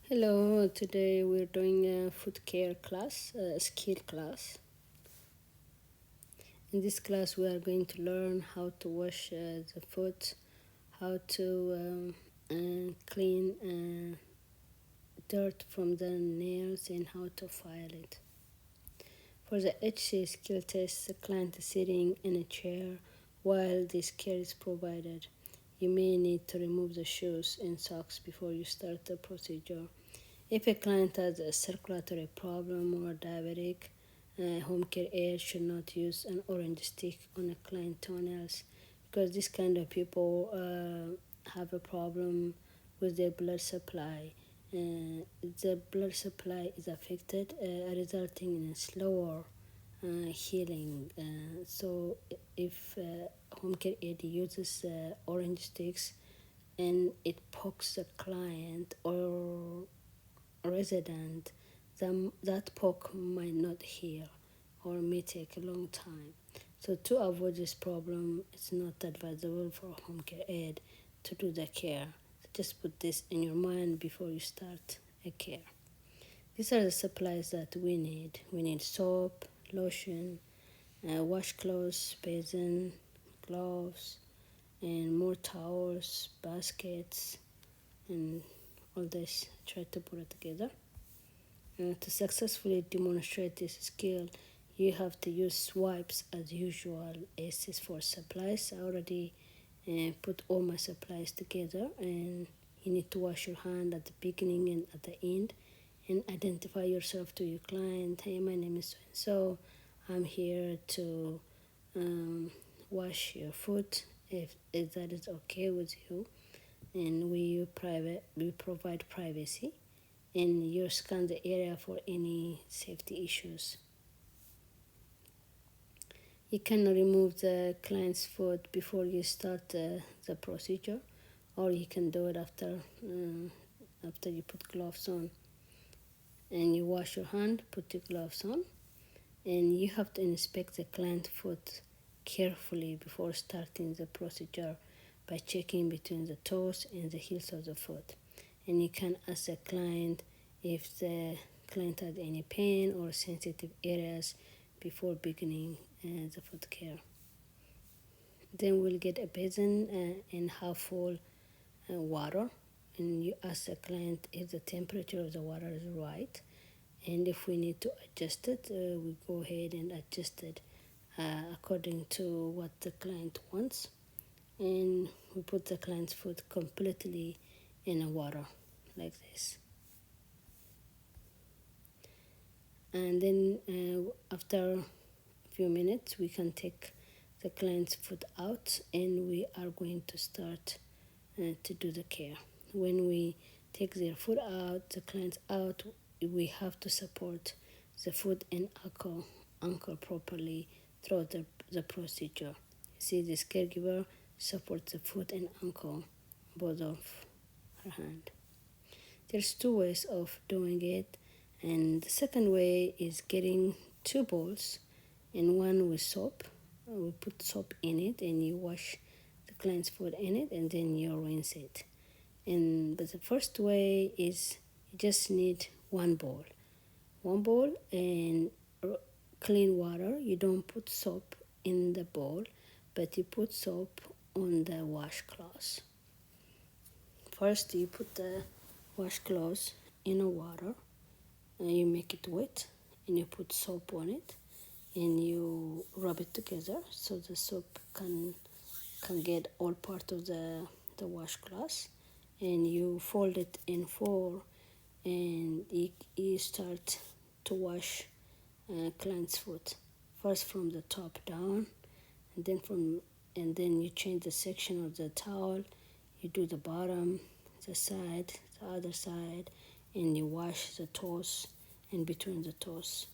Hello, today we're doing a foot care class, a skill class. In this class, we are going to learn how to wash the foot, how to clean dirt from the nails, and how to file it. For the HC skill test, the client is sitting in a chair while this care is provided. You may need to remove the shoes and socks before you start the procedure. If a client has a circulatory problem or diabetic, home care aide should not use an orange stick on a client toenails because this kind of people have a problem with their blood supply. The blood supply is affected, resulting in a slower healing. So if home care aide uses orange sticks and it pokes the client or resident, that poke might not heal or may take a long time. So to avoid this problem, it's not advisable for home care aide to do the care. So just put this in your mind before you start a care. These are the supplies that we need. We need soap, lotion, washcloths, basin, gloves, and more towels, baskets, and all this. Try to put it together. To successfully demonstrate this skill, you have to use swipes as usual. S is for supplies. I already put all my supplies together, and you need to wash your hand at the beginning and at the end and identify yourself to your client. Hey, my name is so I'm here to wash your foot if that is okay with you, and we provide privacy, and you scan the area for any safety issues. You can remove the client's foot before you start the procedure, or you can do it after you put gloves on. And you wash your hand, put your gloves on, and you have to inspect the client's foot carefully before starting the procedure by checking between the toes and the heels of the foot. And you can ask the client if the client had any pain or sensitive areas before beginning the foot care. Then we'll get a basin and half full water, and you ask the client if the temperature of the water is right, and if we need to adjust it, we go ahead and adjust it according to what the client wants, and we put the client's foot completely in the water like this. And then after a few minutes, we can take the client's foot out, and we are going to start to do the care. When we take their foot out, the client's out, we have to support the foot and ankle properly throughout the procedure. See, this caregiver supports the foot and ankle, both of her hand. There's two ways of doing it, and the second way is getting two bowls and one with soap. We put soap in it, and you wash the client's foot in it, and then you rinse it. But the first way is you just need one bowl and clean water. You don't put soap in the bowl, but you put soap on the washcloths. First, you put the washcloths in the water, and you make it wet, and you put soap on it, and you rub it together so the soap can get all part of the washcloth, and you fold it in four, and you start to wash client's foot first from the top down, and then you change the section of the towel. You do the bottom, the side, the other side, and you wash the toes and between the toes.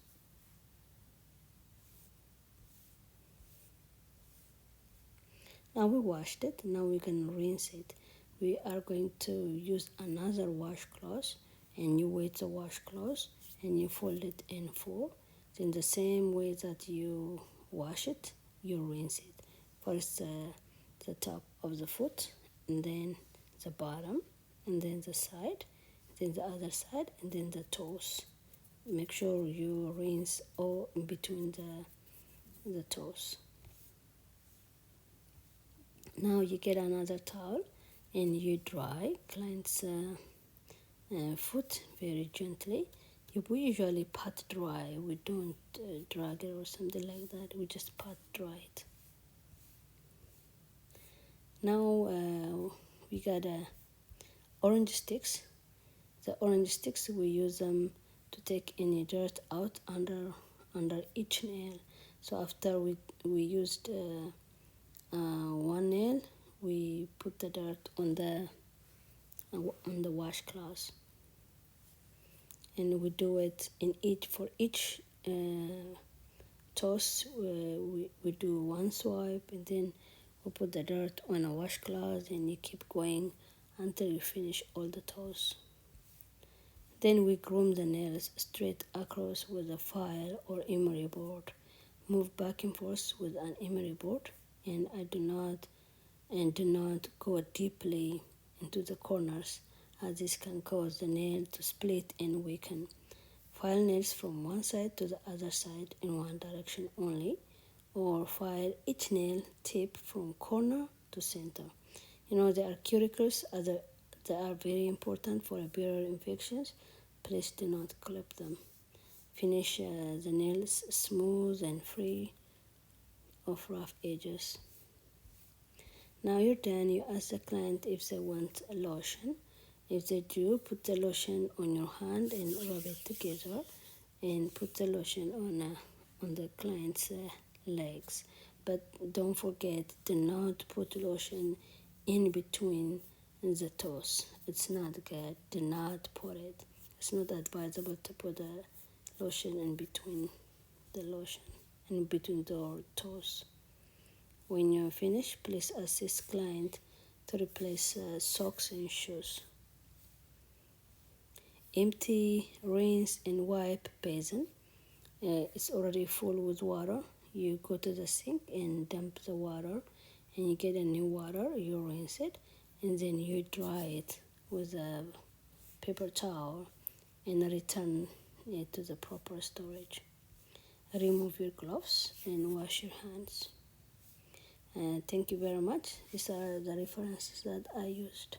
Now we washed it. Now we're going to rinse it. We are going to use another washcloth, and you wet the washcloth and you fold it in four. Then the same way that you wash it, you rinse it. First the top of the foot, and then the bottom, and then the side, then the other side, and then the toes. Make sure you rinse all in between the toes. Now you get another towel and you dry client's foot very gently. We usually pat dry. We don't drag it or something like that. We just pat dry it. Now we got orange sticks. The orange sticks, we use them to take any dirt out under each nail. So after we used one nail, we put the dirt on the washcloth, and we do it in each toes. We do one swipe, and then we put the dirt on a washcloth, and you keep going until you finish all the toes. Then we groom the nails straight across with a file or emery board. Move back and forth with an emery board, and do not go deeply into the corners, as this can cause the nail to split and weaken. File nails from one side to the other side in one direction only, or file each nail tip from corner to center. There are cuticles that are very important for epidural infections. Please do not clip them. Finish the nails smooth and free of rough edges. Now you're done. You ask the client if they want a lotion. If they do, put the lotion on your hand and rub it together, and put the lotion on the client's legs. But don't forget, do not put lotion in between the toes. It's not good. Do not put it. It's not advisable to put the lotion in between the toes. When you're finished, please assist client to replace socks and shoes. Empty, rinse, and wipe basin. It's already full with water. You go to the sink and dump the water, and you get a new water. You rinse it, and then you dry it with a paper towel and return it to the proper storage. Remove your gloves and wash your hands. Thank you very much. These are the references that I used.